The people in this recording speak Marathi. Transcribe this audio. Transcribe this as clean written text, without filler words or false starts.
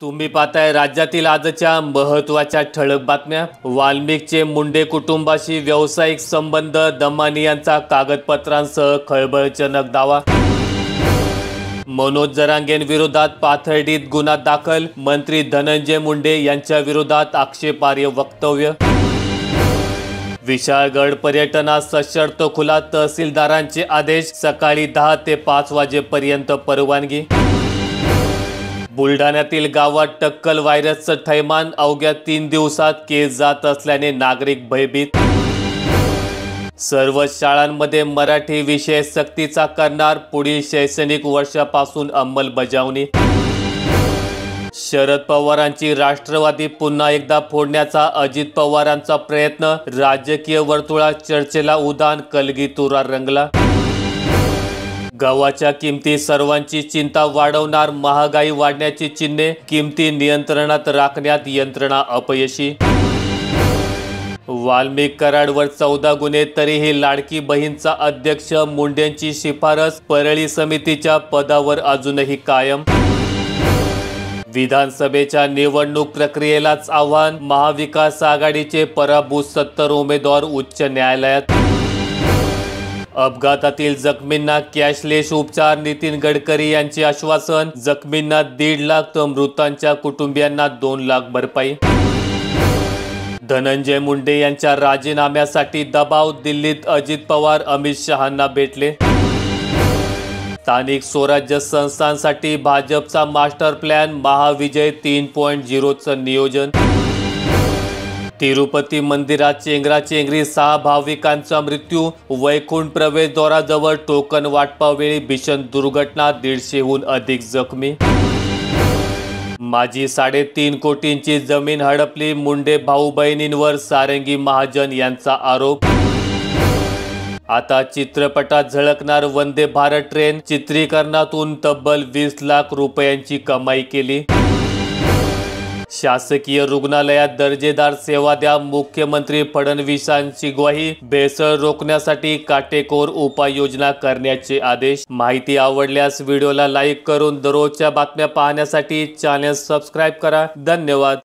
तुम्ही पाहताय राज्यातील आजच्या महत्त्वाच्या ठळक बातम्या। वाल्मिकचे मुंडे कुटुंबाशी व्यावसायिक संबंध, दमानी यांचा कागदपत्रांसह खळबळजनक दावा। मनोज जरांगेंविरोधात पाथर्डीत गुन्हा दाखल, मंत्री धनंजय मुंडे यांच्या विरोधात आक्षेपार्ह वक्तव्य। विशाळगड पर्यटनास सशर्त खुला, तहसीलदारांचे आदेश, सकाळी 10 ते 5 वाजेपर्यंत परवानगी। बुलढाण्यातील गावात टक्कल व्हायरसचं थैमान, अवघ्या 3 दिवसात केस जात असल्याने नागरिक भयभीत। सर्व शाळांमध्ये मराठी विषय सक्तीचा करणार, पुढील शैक्षणिक वर्षापासून अंमलबजावणी। शरद पवारांची राष्ट्रवादी पुन्हा एकदा फोडण्याचा अजित पवारांचा प्रयत्न, राजकीय वर्तुळात चर्चेला उधाण, कलगीतुरा रंगला। गव्हाच्या किमती सर्वांची चिंता वाढवणार, महागाई वाढण्याची चिन्हे, किमती नियंत्रणात राखण्यात यंत्रणा अपयशी। वाल्मिक कराडवर 14 गुन्हे, तरीही लाडकी बहीणचा अध्यक्ष मुंडेंची शिफारस, परळी समितीच्या पदावर अजूनही कायम। विधानसभेच्या निवडणूक प्रक्रियेलाच आव्हान, महाविकास आघाडीचे पराभूत 70 उमेदवार उच्च न्यायालयात। अपघातातील जखमींना कॅशलेस उपचार, नितीन गडकरी यांचे आश्वासन, जखमींना 1.5 लाख तर मृतांच्या कुटुंबियांना 2 लाख भरपाई। धनंजय मुंडे यांच्या राजीनाम्यासाठी दबाव, दिल्लीत अजित पवार अमित शहांना भेटले। स्थानिक स्वराज्य संस्थांसाठी भाजपचा मास्टर प्लॅन, महाविजय 3.0चं नियोजन। तिरुपती मंदिरात चेंगराचेंगरी, 6 भाविकांचा मृत्यू, वैकुंठ प्रवेशद्वाराजवळ टोकन वाटपावेळी भीषण दुर्घटना, 150हून अधिक जखमी। माझी 3.5 कोटींची जमीन हडपली, मुंडे भाऊ बहिणींवर सारंगी महाजन यांचा आरोप। आता चित्रपटात झळकणार वंदे भारत ट्रेन, चित्रीकरणातून तब्बल 20 लाख रुपयांची कमाई केली। शासकीय रुग्णालयात दर्जेदार सेवा द्या, मुख्यमंत्री फडणवीसांची ग्वाही, भेसळ रोखण्यासाठी काटेकोर उपाययोजना करण्याचे आदेश। माहिती आवडल्यास व्हिडिओला लाईक करून दररोजच्या बातम्या पाहण्यासाठी चॅनल सबस्क्राइब करा। धन्यवाद।